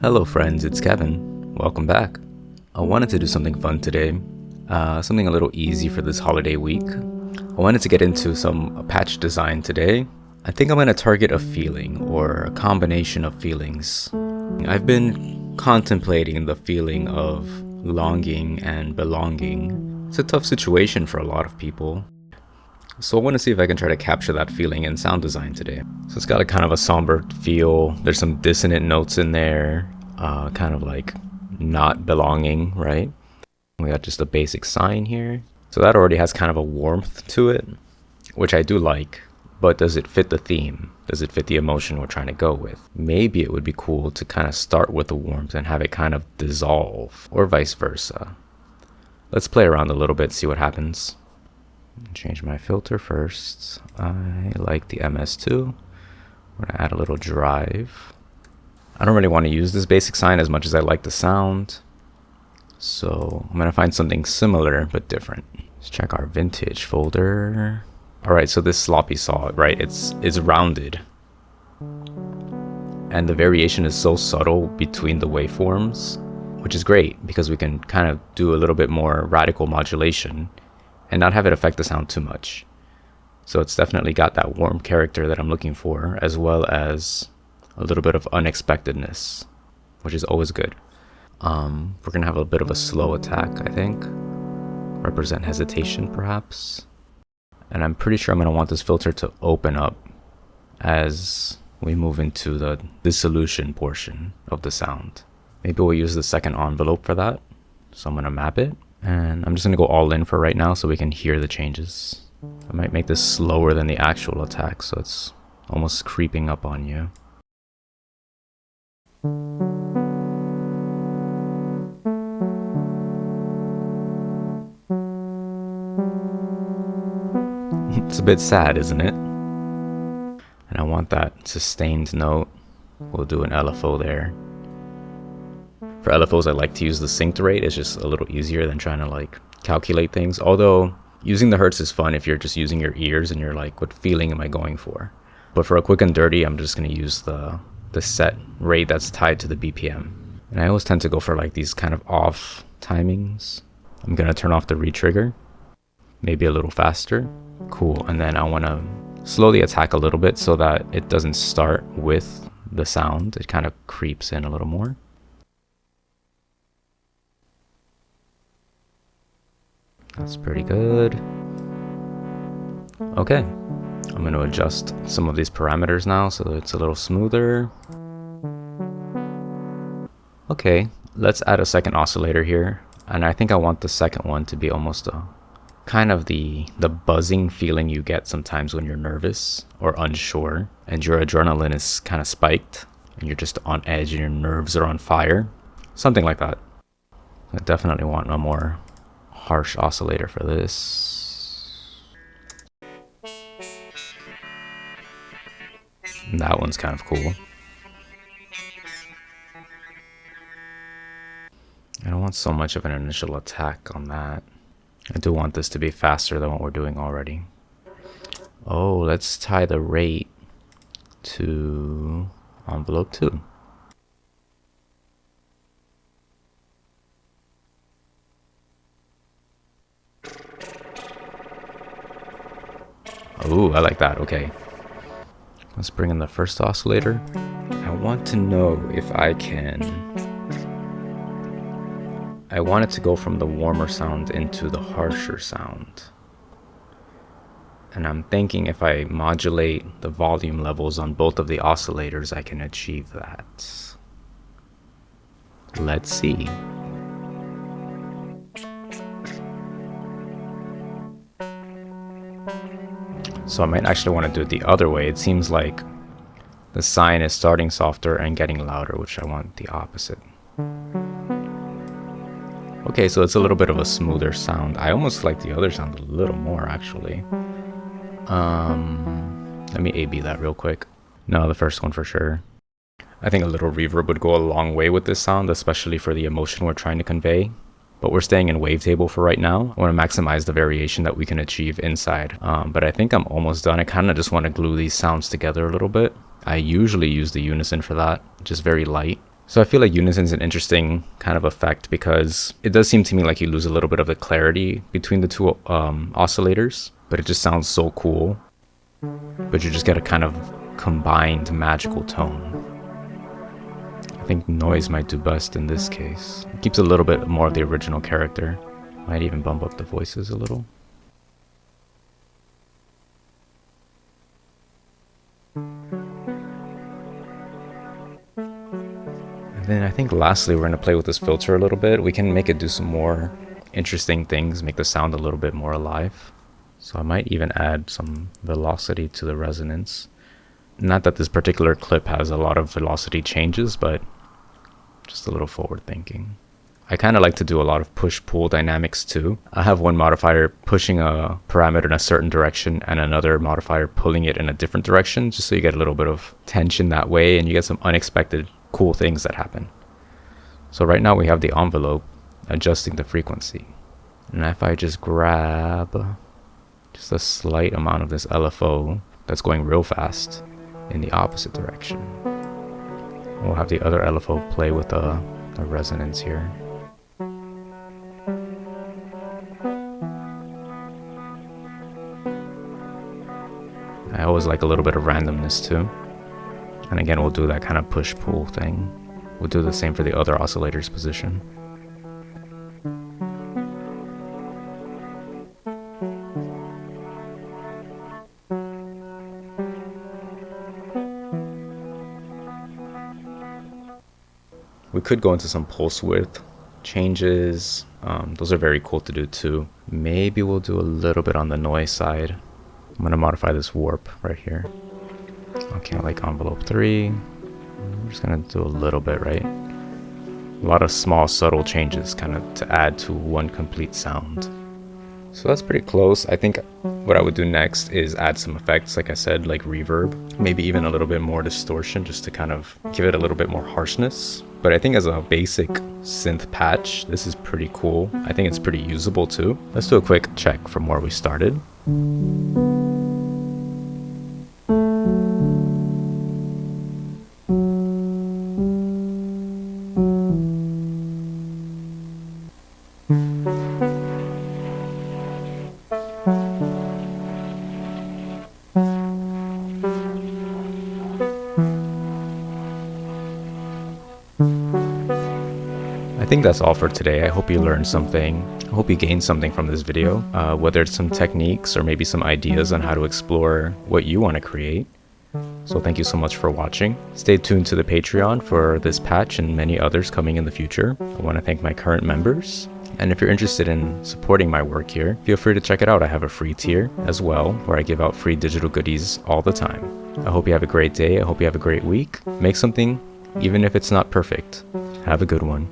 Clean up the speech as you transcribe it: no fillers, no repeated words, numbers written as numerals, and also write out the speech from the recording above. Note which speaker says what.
Speaker 1: Hello friends, it's Kevin. Welcome back. I wanted to do something fun today, something a little easy for this holiday week. I wanted to get into some patch design today. I think I'm going to target a feeling or a combination of feelings. I've been contemplating the feeling of longing and belonging. It's a tough situation for a lot of people. So I want to see if I can try to capture that feeling in sound design today. So it's got a kind of a somber feel. There's some dissonant notes in there, kind of like not belonging, right? We got just a basic sine here. So that already has kind of a warmth to it, which I do like. But does it fit the theme? Does it fit the emotion we're trying to go with? Maybe it would be cool to kind of start with the warmth and have it kind of dissolve, or vice versa. Let's play around a little bit, see what happens. Change my filter first. I like the MS2. We're gonna add a little drive. I don't really want to use this basic sine as much as I like the sound. So I'm gonna find something similar but different. Let's check our vintage folder. Alright, so this sloppy saw, right? It's rounded. And the variation is so subtle between the waveforms, which is great because we can kind of do a little bit more radical modulation and not have it affect the sound too much. So it's definitely got that warm character that I'm looking for, as well as a little bit of unexpectedness, which is always good. We're gonna have a bit of a slow attack, I think. Represent hesitation, perhaps. And I'm pretty sure I'm gonna want this filter to open up as we move into the dissolution portion of the sound. Maybe we'll use the second envelope for that. So I'm gonna map it. And I'm just going to go all in for right now so we can hear the changes. I might make this slower than the actual attack so it's almost creeping up on you. It's a bit sad, isn't it? And I want that sustained note. We'll do an LFO there. For LFOs, I like to use the synth rate. It's just a little easier than trying to like calculate things. Although using the hertz is fun if you're just using your ears and you're like, what feeling am I going for? But for a quick and dirty, I'm just going to use the set rate that's tied to the BPM. And I always tend to go for like these kind of off timings. I'm going to turn off the retrigger, maybe a little faster. Cool. And then I want to slowly attack a little bit so that it doesn't start with the sound. It kind of creeps in a little more. That's pretty good. Okay, I'm going to adjust some of these parameters now so that it's a little smoother. Okay, let's add a second oscillator here. And I think I want the second one to be almost a kind of the buzzing feeling you get sometimes when you're nervous or unsure and your adrenaline is kind of spiked and you're just on edge and your nerves are on fire. Something like that. I definitely want a more harsh oscillator for this. And that one's kind of cool. I don't want so much of an initial attack on that. I do want this to be faster than what we're doing already. Oh, let's tie the rate to envelope 2. Ooh, I like that. Okay. Let's bring in the first oscillator. I want to know if I can... I want it to go from the warmer sound into the harsher sound. And I'm thinking if I modulate the volume levels on both of the oscillators, I can achieve that. Let's see. So I might actually want to do it the other way. It seems like the sine is starting softer and getting louder, which I want the opposite. Okay, so it's a little bit of a smoother sound. I almost like the other sound a little more, actually. Let me A/B that real quick. No, the first one for sure. I think a little reverb would go a long way with this sound, especially for the emotion we're trying to convey. But we're staying in wavetable for right now. I want to maximize the variation that we can achieve inside. But I think I'm almost done. I kind of just want to glue these sounds together a little bit. I usually use the unison for that, just very light. So I feel like unison is an interesting kind of effect because it does seem to me like you lose a little bit of the clarity between the two oscillators, but it just sounds so cool. But you just get a kind of combined magical tone. I think noise might do best in this case. It keeps a little bit more of the original character. Might even bump up the voices a little. And then I think lastly we're going to play with this filter a little bit. We can make it do some more interesting things, make the sound a little bit more alive. So I might even add some velocity to the resonance. Not that this particular clip has a lot of velocity changes, but just a little forward thinking. I kind of like to do a lot of push-pull dynamics too. I have one modifier pushing a parameter in a certain direction and another modifier pulling it in a different direction, just so you get a little bit of tension that way and you get some unexpected cool things that happen. So right now we have the envelope adjusting the frequency. And if I just grab just a slight amount of this LFO that's going real fast in the opposite direction, we'll have the other LFO play with the resonance here. I always like a little bit of randomness too. And again, we'll do that kind of push-pull thing. We'll do the same for the other oscillator's position. We could go into some pulse width changes. Those are very cool to do too. Maybe we'll do a little bit on the noise side. I'm going to modify this warp right here. Okay, I like envelope 3. I'm just going to do a little bit, right? A lot of small, subtle changes kind of to add to one complete sound. So that's pretty close. I think what I would do next is add some effects, like I said, like reverb. Maybe even a little bit more distortion just to kind of give it a little bit more harshness. But I think as a basic synth patch, this is pretty cool. I think it's pretty usable too. Let's do a quick check from where we started. I think that's all for today. I hope you learned something. I hope you gained something from this video, whether it's some techniques or maybe some ideas on how to explore what you want to create. So thank you so much for watching. Stay tuned to the Patreon for this patch and many others coming in the future. I want to thank my current members. And if you're interested in supporting my work here, feel free to check it out. I have a free tier as well, where I give out free digital goodies all the time. I hope you have a great day. I hope you have a great week. Make something, even if it's not perfect. Have a good one.